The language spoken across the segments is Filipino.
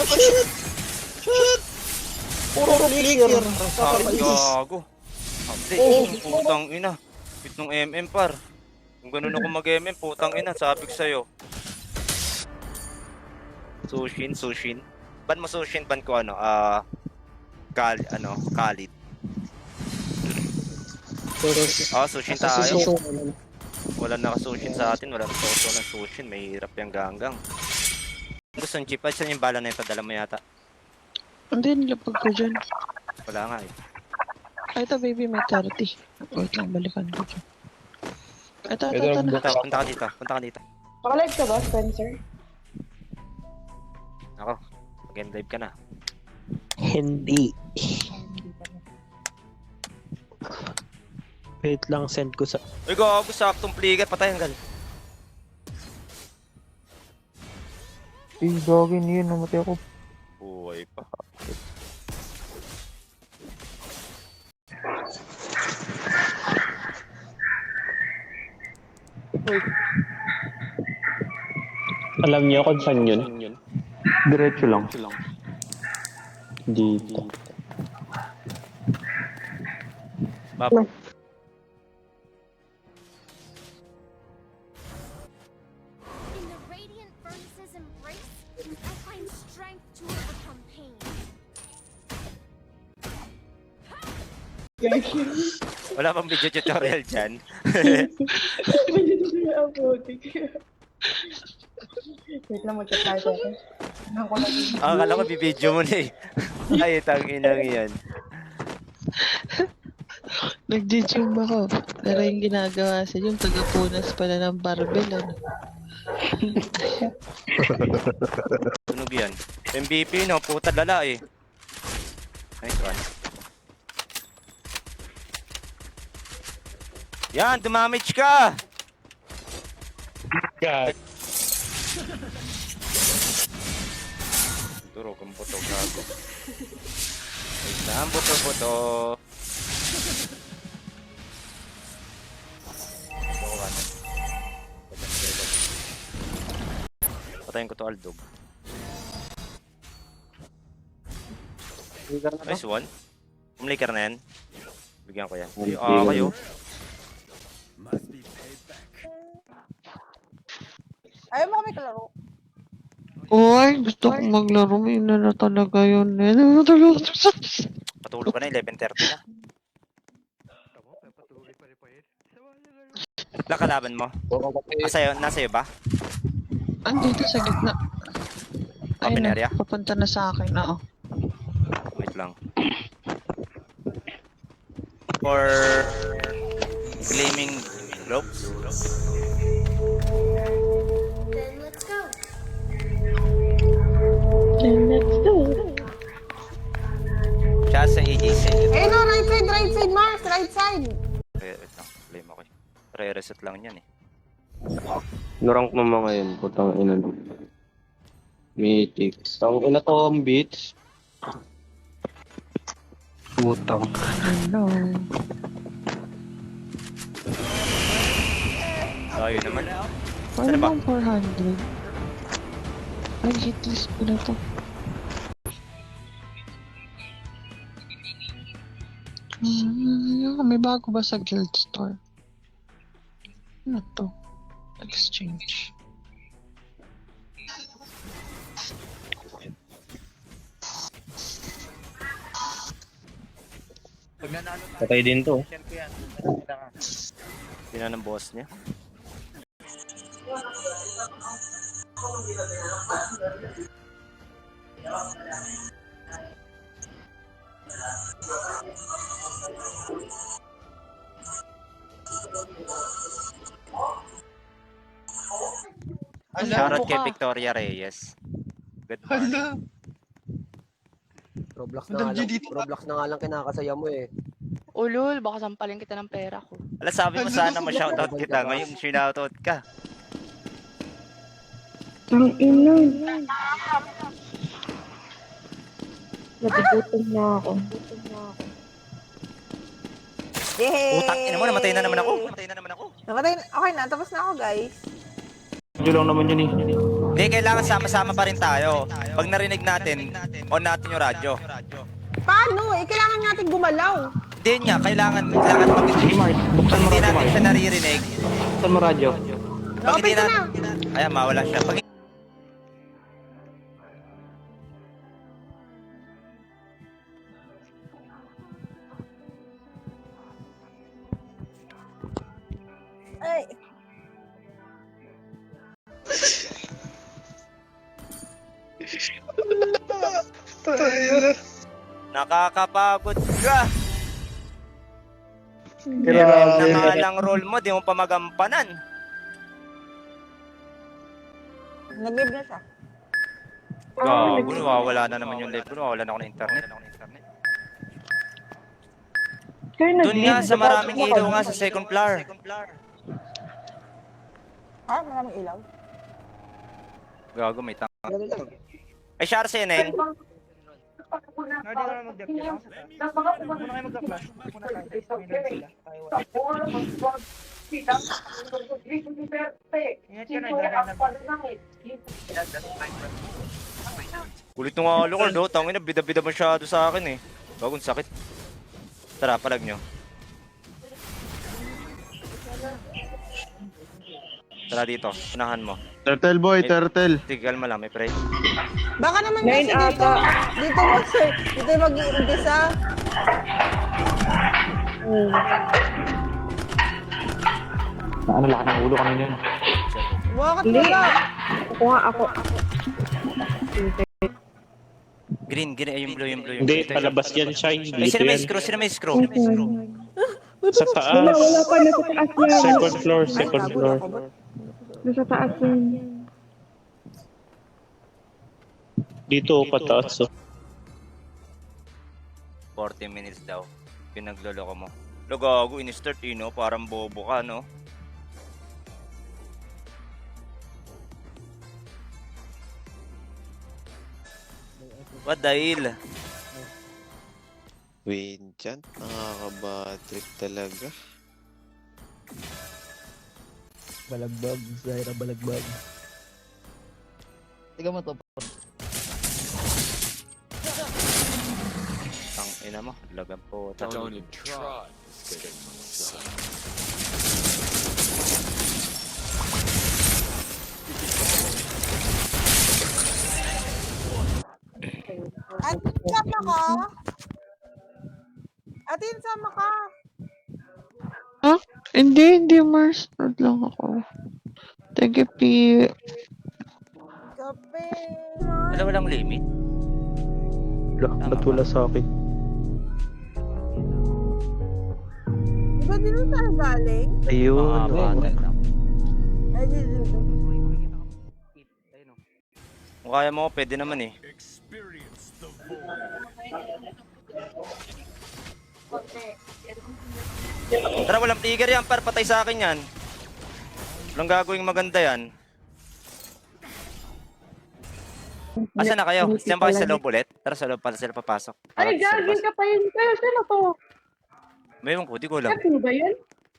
shit! Shit! Puro flicker. Ay, gago. Update, putang ina. Bit nung MM par. Kung ganun ako mag-MM, putang ina, sabi ko sa'yo. Sushin. Ban mo Sushin, ban ko ano, Khalid. Sushin tayo. Wala naka-Sushin sa atin, wala naka-auto ng Sushin, mahirap yung ganggang. Gusto ng chip, saan yung bala na ito, dala mo yata? Hindi, nilapag ko dyan. Wala nga eh. Ay, ito baby, may 30. Wait lang, balikan ko dyan. Ito na. Punta ka dito. Pakalive ka ba, Spencer? Ako, mag-end live ka na. Hindi. Wait lang, send ko sa... Uy, gago, saktong pligat, patay ang gal. Dogin yun, namatay ako. Buhay pa. Alam niyo kung saan yun? Diretso lang. Dito. Bap. In the radiant furnace's embrace, I find strength to overcome pain. Wala pang video tutorial dyan. Wait lang, mag-chat tayo. Akala ko bibidyo mo na eh. Ay, tanginang yan. Nag-gym ako. Pero yung ginagawa sa yung tagapunas pala ng barbell, ano? Tunog yan. MVP no, puta lala eh. Nice one. Yan, dumamage ka! God. Turo kang buto gago. Wait na, buto-buto. Patayin ko to Aldog. Nice one. Umliker na yan. Bigyan ko yan. Kayo. Ayaw mo kami kalaro. Uy, gusto kong maglaro. May na talaga yun. Patulog ka na, 11:30 na. Kalaban mo? Nasa'yo ba? Andito sa gitna. Open Ayun na, area? papunta na sa akin. Oo. Wait lang. For gleaming globes? Then let's go. Then let's do it. Siya sa AGC. Eh no, right side, Mars, right side. Wait lang, blame ako eh. Re-reset lang yan eh. Narank mo mga yun, putang ina. Mythics. Ang ina to ang beats. Putang. Hello. Tayo naman. Paano bang 400? Ay, hitlist ko na to. May bago ba sa guild store? Ano to? Exchange. Patay din to. Pina ng boss niya. Shoutout kay Victoria Reyes. Good morning. Roblox na nga lang kinakasaya mo eh. Ulul, baka sampalin kita ng pera ko. Alam, sabi mo sana ma-shoutout kita. Ngayon, shoutout ka. Ang ina. Nagugutom na ako. Utang ina mo, namatay na naman ako. Namatay, okay na, tapos na ako guys. Medyo lang naman yun eh. Hindi, kailangan sama-sama pa rin tayo. Pag narinig natin, on natin yung radyo. Paano? Kailangan natin gumalaw. Hindi nga, kailangan pag Mars, buksan mo hindi radyo, natin Mars. siya naririnig. Buksan mo radyo. Pag hindi Open ko na. natin, ayan, mawala siya. Pag Ay. nakakapagod ka. Grabe. Nangalang role mo, di mo pa magampanan. Nag-live na siya. Gago, nawawala na naman yung live ko. Nawawala na ako ng internet. Doon nga sa maraming ilaw nga sa second floor. Ha? Maraming ilaw? Gago, may tanga. Ay, Sharse, Neng. Kulit nung nga Lord, oh. Tangin na, bida-bida masyado sa akin eh. Bagong sakit. Tara, palag nyo. Tara dito, unahan mo. Turtle boy, turtle. Tigal mo lang, may pray. Baka naman kasi dito. Dito mo, sir. Dito mag-iimbisa. Ano lakas ng ulo kanina yun. Bakit wala? Green, yung blue, yung blue. Hindi, palabas yan, Shine. Ay, Dito sino may yan. screw? Sino may screw? Sa taas. Wala pa, nasa taas yan. Second floor, second floor. Nasa taas yan. Dito, pataas. Oh. 40 minutes daw. Pinagloloko mo. Lagago, in-start no? Parang bobo ka, no? What dahil? Win dyan, nakaka-bad-trip talaga. Balagbag, Zaira balagbag. Tiga mo to. Tang ina mo, lagan po. Atin, sama ka? Atin, sama ka? Hindi, Mars. Nod lang ako. Tagapi. Kape. Walang limit. Ba't wala sa akin? Diba dito tayo galing? Ayun. Ay, dito. Kung kaya mo, pwede naman eh. Tara, walang trigger yan, par. Patay sa akin yan. Walang gagawing maganda yan. Asa na kayo? Diyan ba kayo sa loob ulit? Tara, sa loob pala sila papasok. Ay, gagawin ka pa yun. Pero sino to? May ko, di ko alam. Sino ba yun?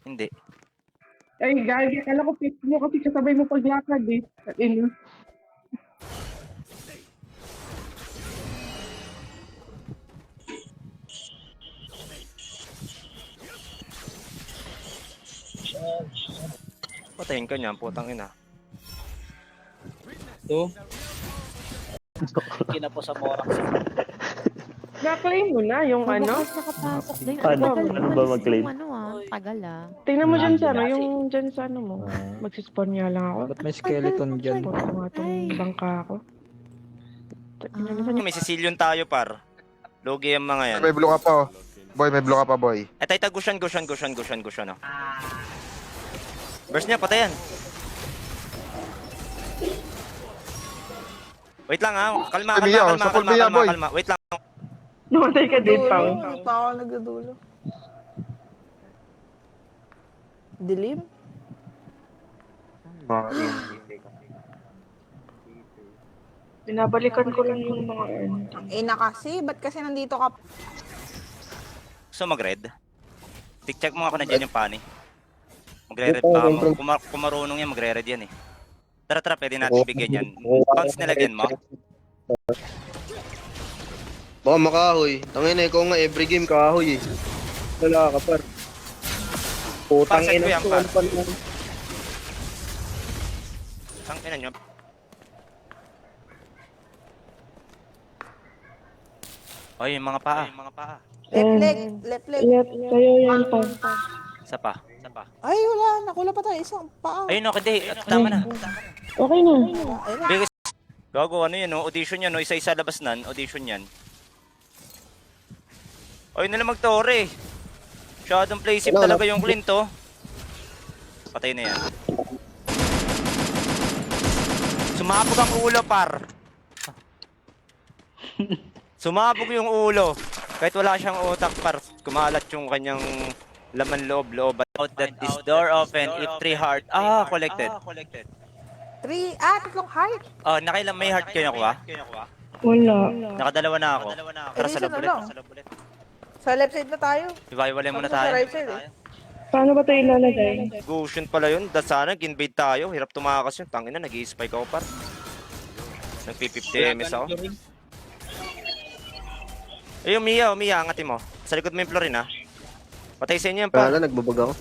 Hindi. Ay, gagawin. Kala ko pick mo kasi kasabay mo paglakad eh. Ino. Patayin ka niyan, putang ina. Na-claim mo na yung ano. Nakapasok din. Ano ba mag-claim? Tagal ah. Tingnan mo dyan sa ano, yung dyan sa ano mo. Magsispawn nga lang ako. Ba't may skeleton dyan? Puro nga itong bangka ako. Tingnan mo saan May Sicilian tayo, par. Logi ang mga yan. May blue ka pa, oh. Boy, may blue ka pa, boy. Tay, gusyan, oh. Burst niya, patayan. Wait lang ha, kalma. Wait lang. namatay ka din, Pao. Hindi pa ako nagdudulo. Dilim? Binabalikan ko lang yung mga ano. Na kasi. Ba't kasi nandito ka? So mag-red. Check mo nga kung nandiyan yung pani. Magre-red pa mo. Kung marunong yan, magre-red yan eh. Tara, pwede natin bigyan yan. Bounce nilagyan mo? Baka makahoy. Tangina, ikaw nga every game kahoy eh. Wala ka par. Putang Paset ko ina yan, ko. par. Ano pa naman? Ang ina nyo. Oy, yung mga paa. Left leg. Yep, kayo yan pa. Isa pa. Ay, wala. Nakula pa tayo. Isang paa. Ayun, okay, di. Tama na. Okay na. Bilis. Gago, ano yan, no? Audition yan, no? Isa-isa labas nan. Audition yan. Ay, nila mag-tore. Masyadong play safe talaga yung Clint, oh. Patay na yan. Sumabog ang ulo, par. Sumabog yung ulo. Kahit wala siyang utak, par. Kumalat yung kanyang laman loob. Out that this door open if 3 heart. Collected. 3, 3 heart. Oh, nakailang may heart kayo nakuha? Wala. Nakadalawa na ako. Tara sa Edition loob na ulit. lang. Sa left side na tayo. Iba-iwalay muna Sa tayo. right side eh. Paano ba tayo ilalagay? Gusyon pala yun. Sana invade tayo. Hirap tumakas yun. Tangina, nag-i-spike ako par. Nag-50 MS ako. Ay, Mia, angatin mo. Sa likod mo yung Florin, ha. Patay sa inyo yan par. Wala, nagbabag ako.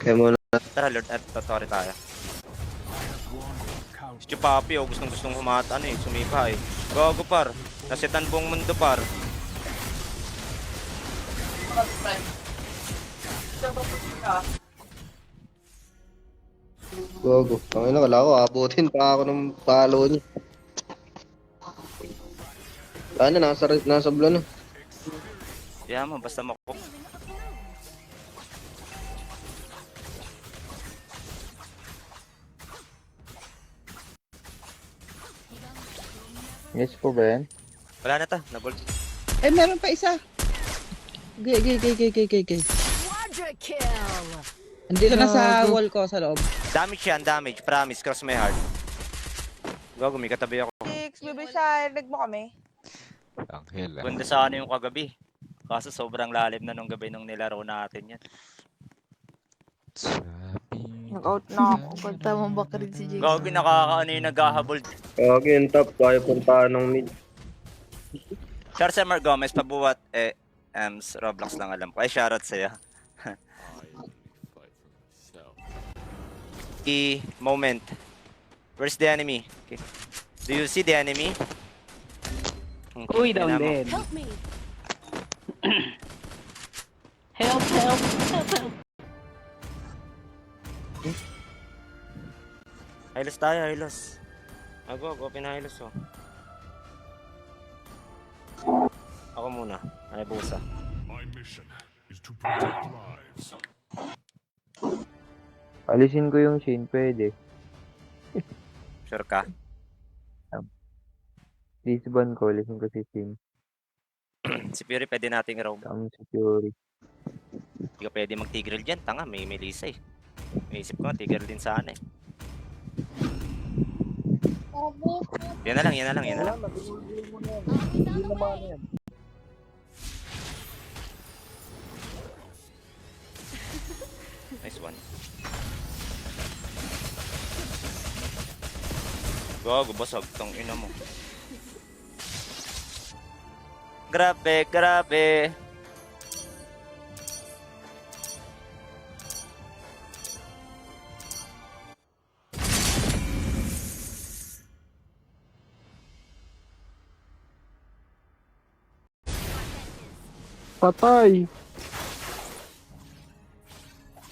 Kaya muna. Tara, Lord, at tutori tayo. Si Chupapi, gustong humata, sumipa eh. Gago par. Nasitan buong mundo par. Gogo. Tangina, kala ko abutin pa ako ng palo niya. Wala na, nasa blue na. Kaya mo, basta mako. Yes po ba yan? Wala na ta, nabol. Eh, meron pa isa. Gay. Quadra kill. Andito na sa wall ko sa loob. Damage yan, damage. Promise, cross my heart. Gago, may katabi ako. 6, bibig sa leg mo kami. Ganda sana yung kagabi. Kaso sobrang lalim na nung gabi nung nilaro natin yan. Nag-out na ako. Pagtamang baka rin si Jake. Gago, nakakaano yung naghahabol. Gagi yung top, kaya puntaan ng mid. Charles Emmer Gomez, pabuwat Roblox lang alam ko. Ay, shoutout sa'yo. Moment. Where's the enemy? Okay. Do you see the enemy? Uy, down din. Help me. Help. Hylos tayo, Hylos. Go, pinahylos oh. Ako muna. Ay, busa. Alisin ko yung Shin, pwede. Sure ka? Disban ko, alisin ko si Shin. Si Fury pwede nating roam. Ang security. Hindi ka pwede mag-tigreal dyan. Tanga, may Melissa eh. May isip ko, tigreal din sana eh. Yan na lang. Nice one. Gago, basag tong ina mo. Grabe. Patay!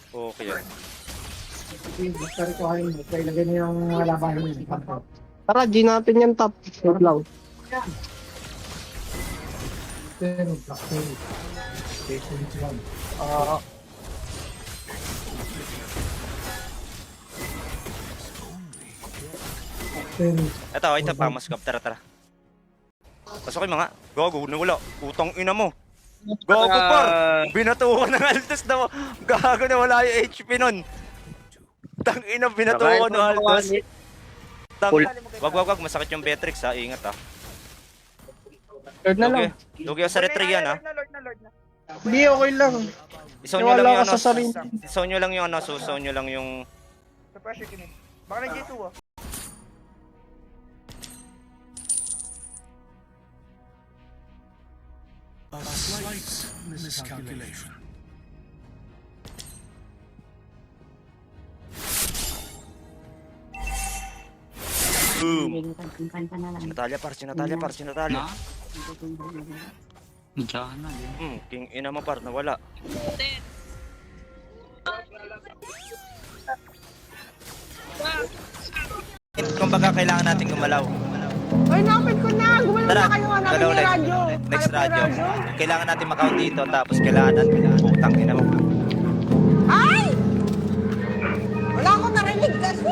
Okay yan. Tara, G natin yan top. Wait lang. Ito, pamaskop. Tara. Pasok kayo mga. Gago, nawala. Utang ina mo. Gago par! Binatuhan ng Altos na. Gago na wala yung HP nun. Tang ina, binatuhan ng Altos. Wag. Masakit yung Beatrix ha. Ingat ha. Lord na lang. Lugi ako sa retry yan ha. Lord na. Hindi, okay lang. Isaw nyo lang yung ano. sa sarili. Isaw nyo lang yung ano. Susaw nyo lang yung... Sa pressure kinig. Baka na J2 ah. Boom! Si Natalia par, si Natalia par, si Natalia. King ina mo par, nawala. Kumbaga kailangan natin gumalaw. Ay, napit ko na. Gumalaw Tara, na kayo. Hanapin galaw niyo ulit. radyo. Next Hanap niyo radyo. Kailangan natin makount dito, tapos kailangan natin putang ina mo. Ay! Wala akong narinig kasi.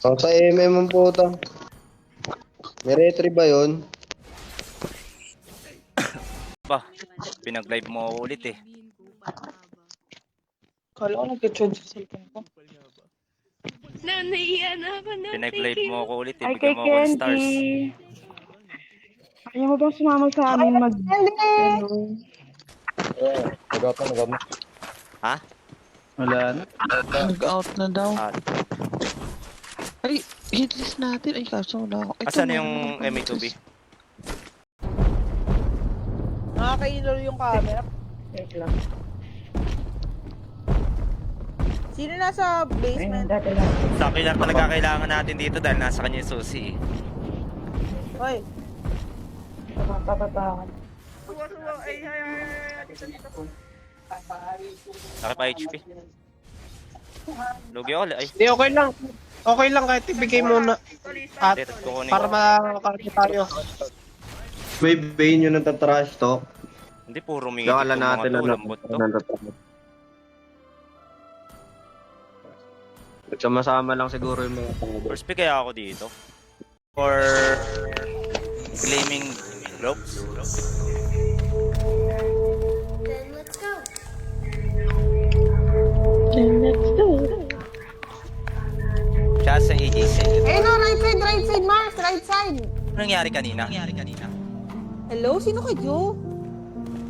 Sa MM ang puta. May retry ba yun? Ba, pinag-live mo ako ulit eh. Kala ko nag-charge sa cellphone ko. Pinag-live mo ako ulit eh, Ay, bigyan kay mo ako ng stars. Candy. Ayaw mo bang sumama sa amin mag... Ha? Nag-out na daw. Ah, Ay, hitlist natin. Ay, kaso wala ako. Ito, asan meron yung akong MA2B? Nakakailol yung camera. Wait lang. Sino nasa basement? Sa killer talaga kailangan natin dito dahil nasa kanya yung susi. Hoy. Saka pa HP. Lugi ako, ay. Hindi, okay lang. Okay lang kahit ibigay muna. At Dito, kukunin para ko. makakita tayo. May Bane yun nagtatrash talk. Hindi, puro mingi Kala itong mga natin to, na lambot to. Nagsama-sama lang siguro yung mga tao. First pick kaya ako dito. For Gleaming Globes. Then let's go. Then let's do it. Siya sa AJC. Ayun o, right side, Mars, right side. Ano nangyari kanina? Hello, sino kayo?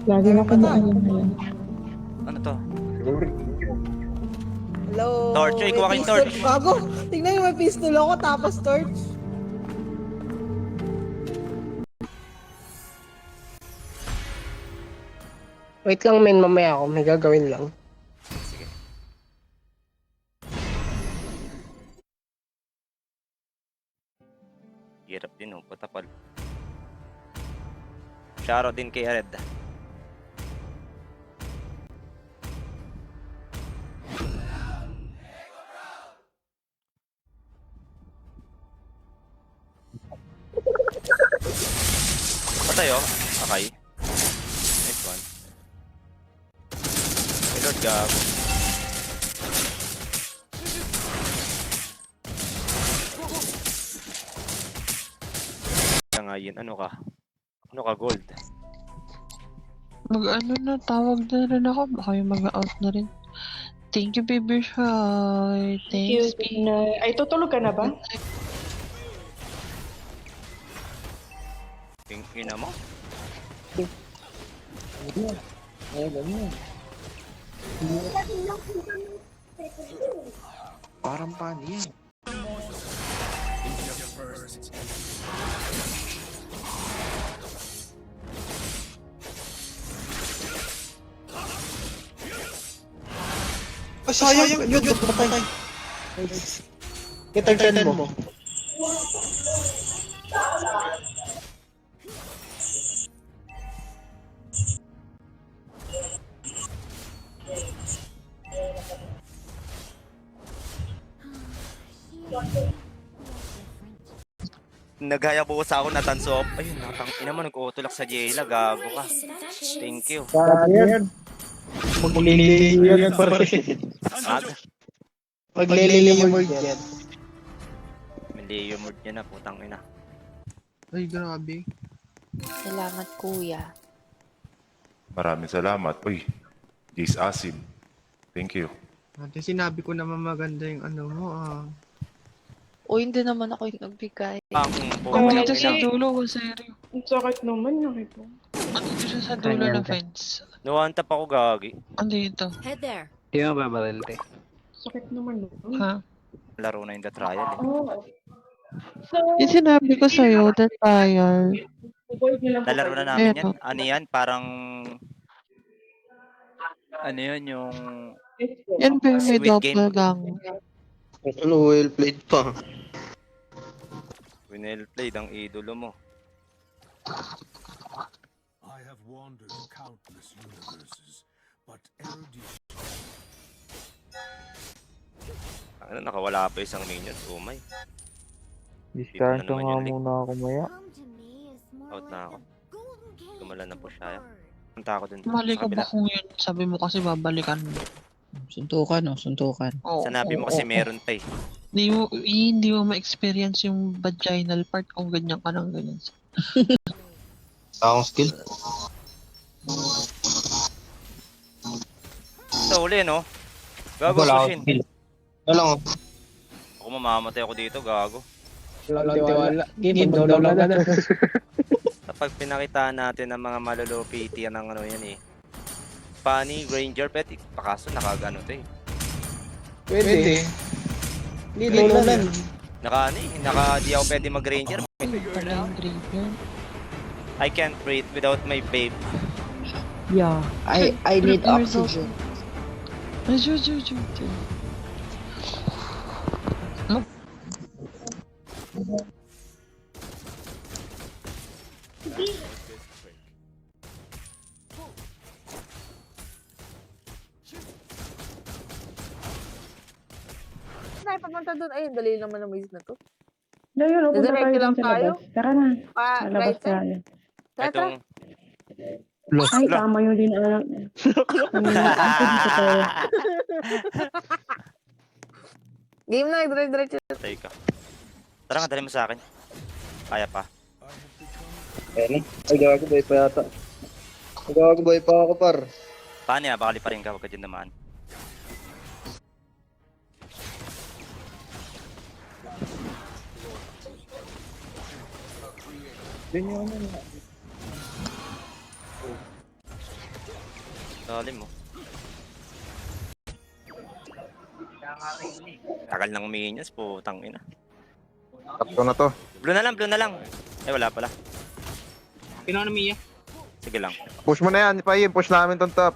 Lagi na kami alam na yan. Ano to? Hello? Torch, May ikuha kayong pistol. torch. Bago, tignan yung may pistol ako tapos torch. Wait lang men, mamaya ako. May gagawin lang. Sige. Hirap din oh, patapal. Shoutout din kay Red. Patay oh, okay. Next one. Hey Lord Gab. Kaya nga yun, ano ka? Ano ka, gold? Mag-ano na, tawag na rin ako. Baka yung mag-out na rin. Thank you, baby Shy. Thanks, Ay, tutulog ka na ba? Yung ina mo? Parang paano yan? Ay, sayang. Yun, patay. Kita mo. Nagaya po sa ako na tanso. Ayun, natang ina mo, nag-utulak sa Jayla. Gago ka. Thank you. Magliliyod pa rin. Aga. Magliliyod yan. Malayo mood niya na, putang ina. Ay, grabe. Salamat, kuya. Maraming salamat. Uy, Jace Asim. Thank you. Ate, sinabi ko naman maganda yung ano mo ah. O hindi naman ako yung nagbigay. Ang Andito sa dulo ko, seryo. Ang sakit naman, nakita. Andito siya sa dulo ng fence. Nawan tap ako gagi. Andito. Head there. Di mo babaril, te. Sakit naman. Ha? Laro na yung the trial eh. Oh. Yung sinabi ko sa'yo, the trial. Nalaro na namin yan. Ano yan? Parang... Ano yun yung... Yan pa yung may Squid Game. doppelganger. Ano, well played pa. Winel played ang idolo mo. I have wandered countless universes, but erudition. Ano, nakawala pa isang minion. Oh my. Discard Dito na naman nga yung link. muna ako maya. Home to me is more Out na like ako. a golden cage Gumala na po with siya. a bird. Punta ako dun. Mali Sa ka ba kabila. kung yun? Sabi mo kasi babalikan mo. Suntukan, oh, suntukan. Oo, Sanabi mo oo, kasi oo. meron pa eh. Hindi mo ma-experience yung vaginal part kung ganyan ka ng ganyan. Akong skill. Ito uli no? Gago Wala Sushin. akong skill. Wala lang. Ako mamamatay ako dito, gago. Walang tiwala. Game, daw lang na. Kapag pinakitaan natin ng mga malulupiti yan ng ano yan eh. Funny, Ranger, Pet, pakaso nakagano to eh. Pwede. Hindi lang. Di ako pwede mag-Ranger. Pala yung graveyard. I can't breathe without my babe. Yeah. I need There's oxygen. Tayo papunta doon. Ayun, dali naman ang maze na to. Ngayon, punta Didiretso tayo lang dun sa tayo? labas. Tara na. Lalabas Right side? tayo. Tara, tara. Itong... Ay, tama yun din. Dito tayo. Game na, diretso. Patay ka. Tara nga, dali mo sa akin. Kaya pa. Ayun. Ay, gago boy pa yata. Gago boy pa ako par. Paano ya? Baka liparin ka, huwag ka dyan naman. Dali mo. Tagal ng minions, putang ina. Takto na to. Blue na lang. Eh, wala pala. Pinaw na Mia. Sige lang. Push mo na yan, Payin. Push namin tong top.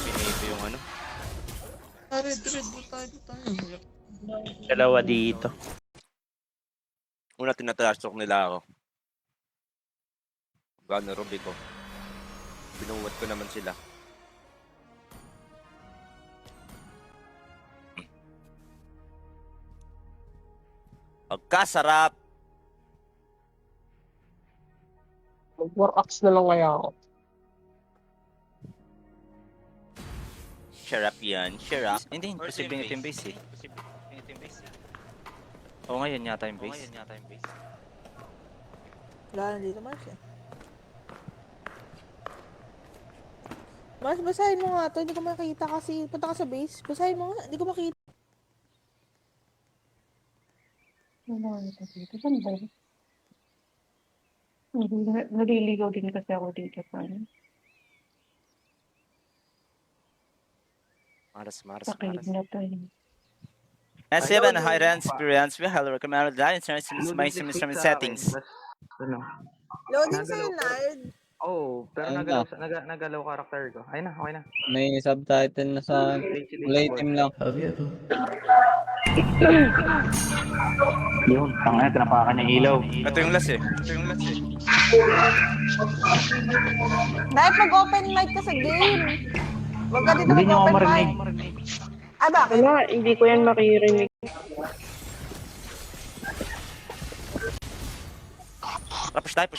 Pinito yung ano. Dalawa dito. Una tinatrashtalk nila ako. Gano Ruby ko. Binuwat ko naman sila. Pagkasarap! Mag-war axe na lang kaya ako. Sharap yan, sharap. Hindi, posibleng ito yung base eh. Oo, ngayon yata yung base. Wala na dito, Mars. Mars, basahin mo nga to. Hindi ko makita kasi. Punta ka sa base. Basahin mo nga. Hindi ko makita. Saan ba? Naliligaw din kasi ako dito. Maras. Pakilid na tayo. As you have a high experience, we highly recommend that in terms of my settings. Loading sa'yo, Nard. Oh, pero nagalaw character ko. Ayun na, okay na. May subtitle na sa kulay itim lang. Yun, tanga na, tinapakan ng ilaw. Ito yung last eh. Dahil pag-open mic ka sa game. Huwag ka dito mag-open mic. Ay, bakit? Wala, hindi ko yan makirinig. Push tayo.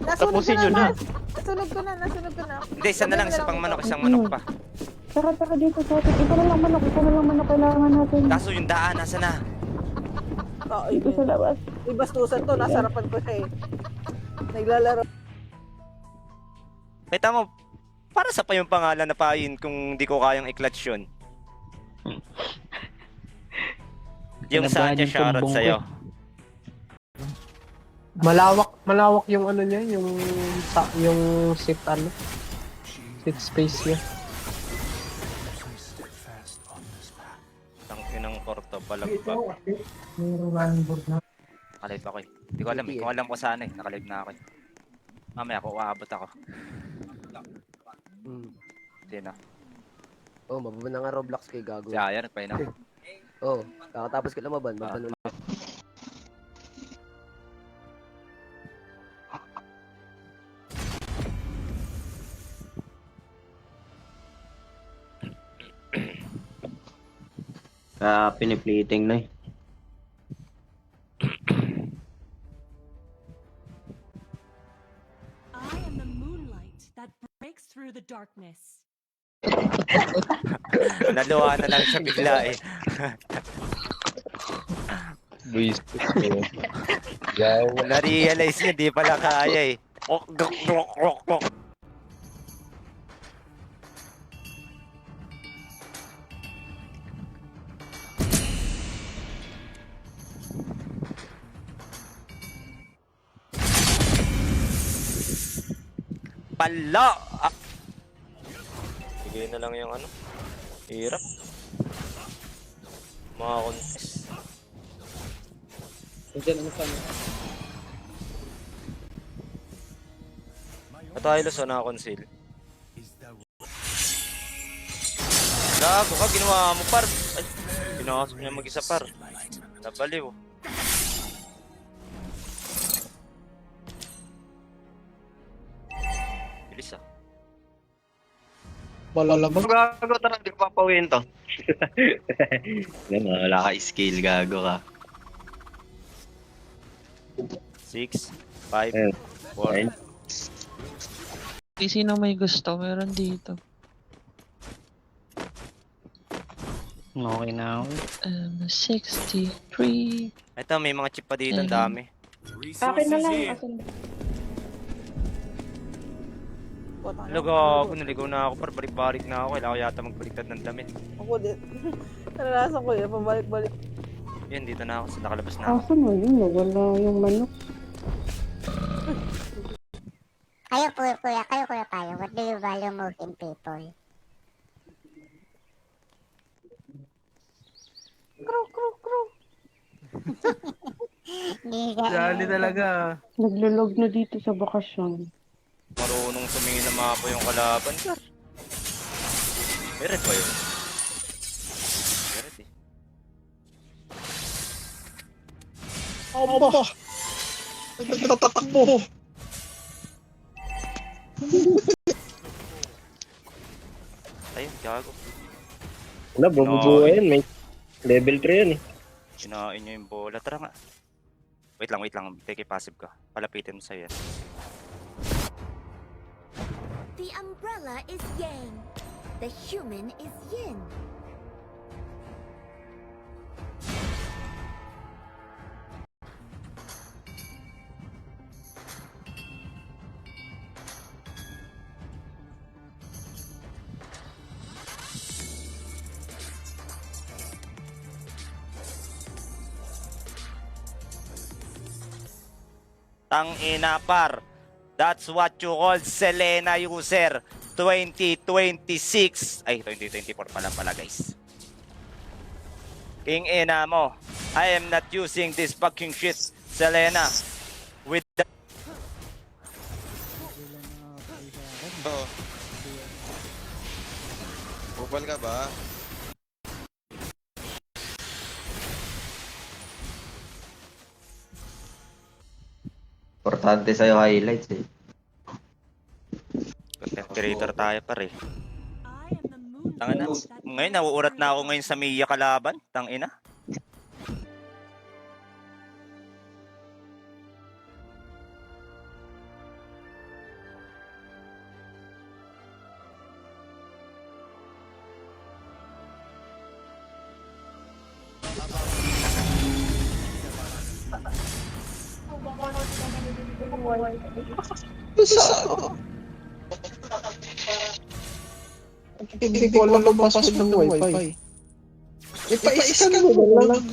Tapusin nyo na. Nasunod ko na. Hindi, isa na lang, isa pang manok, isang manok pa. Saka dito sa atin. Ito na lang manok kailangan natin. Kaso yung daan, nasa na? Oo, Dito sa labas. May bastusan to, nasa harapan ko siya eh. Naglalaro. Kita mo, para sa pa yung pangalan na pain kung di ko kayang i-clutch yun. Yung Sancha shoutout sa'yo. Malawak yung ano niya, yung sit space niya. Tangkinang porto, palagpag. Nakalive ako eh. Hindi ko alam eh. Kung alam ko sana eh. Nakalive na ako eh. Mamaya ako, uabot ako. Hindi na. Oh, mababa na nga Roblox kay Gago. Si Aya, nagpahin ako. Oh, kakatapos ko lumaban. Maban ulit. Piniplating na eh. I am the moonlight that breaks through the darkness. Naluha na lang siya bigla eh. Na-realize niya, di pala kaya eh. Pala! Ah. Bigay na lang yung ano. Hirap. Mga contest. Diyan ano pa? Ito Hylos o naka-conceal. Gago ka, ginawa mo par. Ay, pinakasok niya mag-isa par. Nabaliw. Bilis ah. Gago, tara, di ko papawin to. Wala ka skill, gago ka. 6, 5, 4. Sino may gusto, meron dito. Okay na ako. 63. Ito, may mga chip pa dito, ang dami. Akin na lang. Gago, naligaw na ako par, balik-balik na ako. Kailangan ko yata magbaliktad ng damit. Ako din. Naranasan ko yun, pabalik-balik. Yan, dito na ako, nakalabas na ako. Asa mo yun? Wala yung manok. Kayo kuya tayo. What do you value most in people? Crow. Dali talaga. Naglulog na dito sa bakasyon. Marunong tumingin ng mapa yung kalaban. Meron ba yun? Meron eh. Aba! Nagtatakbo! Ayun, gago. Wala, bububuhay yan. May level 3 yan eh. Kinain niya yung bola. Tara nga. Wait lang. Take passive ka. Palapitin mo sa'yo yan. The umbrella is yang. The human is yin. Tangina par. That's what you call Selena user 2026. Ay, 2024 pala guys. King ina mo. I am not using this fucking shit, Selena. With the... Oo. Upal ka ba? Importante sa'yo highlights eh. Content creator tayo pare. I am the moonlight Tangina. that Ngayon, nauurat na ako ngayon sa Mia kalaban. Tangina. Hindi ko alam ang password ng wifi. Ipa-scan mo lang.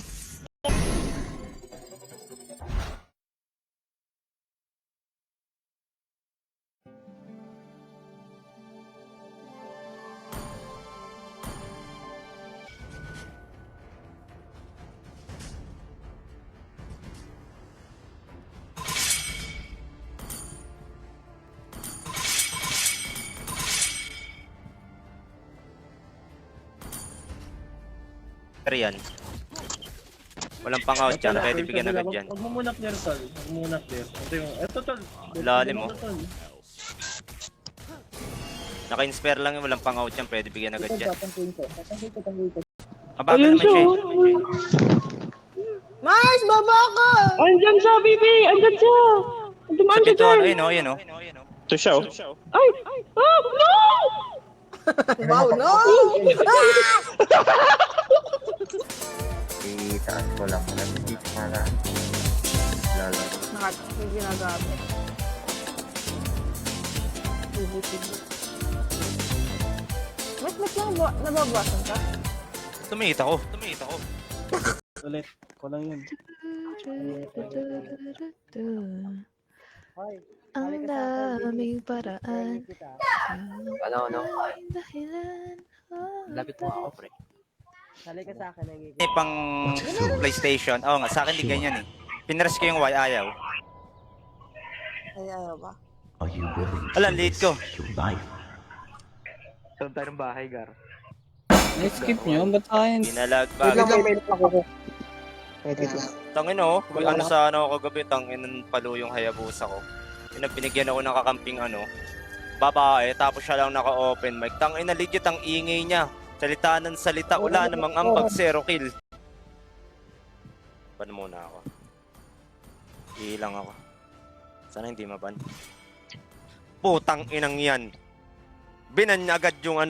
Pero yan. Walang pang-out dyan, pwede bigyan agad dyan. Huwag mo muna clear, tol. Huwag mo muna clear. Ito yung, eto tol. Lalim mo. Ito, tol. Naka-inspire lang yun, walang pang-out dyan, pwede bigyan agad dyan. Mabagal naman siya eh. Mars, baba ka! Andyan siya, baby! Andyan siya! Dumaan Sa siya pintuan, dyan! ayun o. Ito siya, oh. Ay! Ah! No! Wow, no! Itaas ko lang. Para. Lalo. Nakatapos yung ginagamit. Mas lang nababawasan ka? Tumingit ako. Ulit. Ko lang yun. Ang daming paraan. Ano? Dahilan. Lapit mo ako, pre. Eh, pang PlayStation. Oo nga, sa akin di ganyan eh. Pinress ko yung Y, ayaw. Ay, ayaw ba? Alam, late ko. Saan tayo ng bahay, Gar? Skip nyo, ba't tayo? Dinalagbag. Tangin o, ano sana ako kagabi, tangin ng palo yung Hayabusa ko. Pinagpinigyan ako ng kakamping babae, tapos siya lang naka-open mic. Tangin na legit ang ingay niya. Salita ng salita, wala namang ambag, 0 kill. Ban muna ako. Ilang ako. Sana hindi maban. Putang inang yan. Binan niya agad yung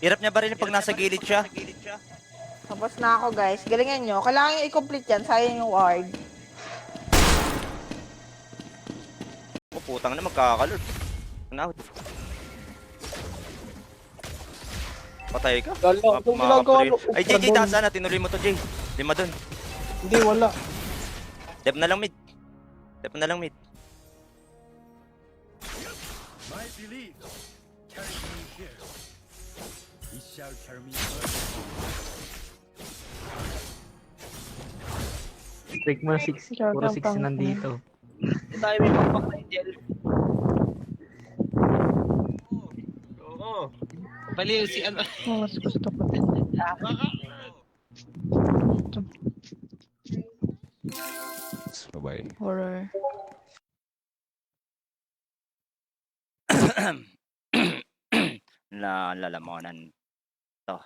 Hirap niya ba rin pag nasa gilid siya? Tapos na ako, guys. Galingan nyo. Kailangan nyo i-complete yan. Sayang yung ward. O putang na magkakalod. Out. Patay ka. Ay, JJ, taas na. Tinuloy mo to, Jay. 5 dun. Hindi, wala. Dep na lang mid. My belief carries me here. It shall carry me further. Take mo 6. Puro 6 nandito. Tayo may magpapahindel. Oo. Baliw si ano. Mas gusto ko din. Bye-bye. Horror. Lalamonan to.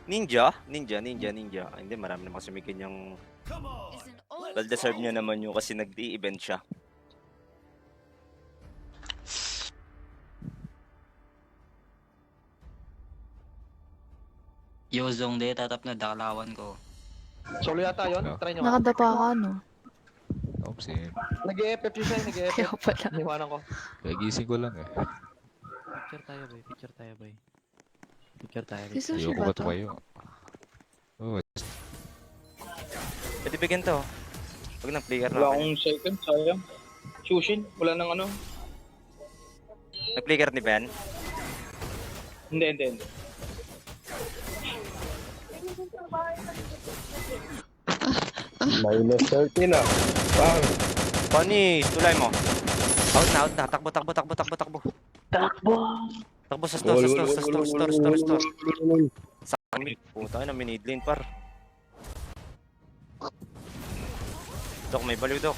Ninja. Hindi, marami namang sumikin yung well-deserved nyo naman yun kasi nag-event siya. Yozong de, tatap na dakalawan ko. Solo yata yun. Try nyo. Nakadapa ka, no? Oops, eh. Nag-e-FF siya, nag-e-FF. Kaya pala. Niwanan ko. Kagising ko lang eh. Picture tayo, boy. Si Sushi Ayoko ba ba to? tumayo? Oo, Pwede bigyan to. Pag nag-player na. Wala akong second, sayang. Shushin, wala nang ano. Nag-player ni Ben. Hindi. Minus 30 na. Bang. Panis, tulay mo. Out na. Takbo. Takbo sa store. Sa kami. Puta na, minid lane par. Dok, may baliw, Dok.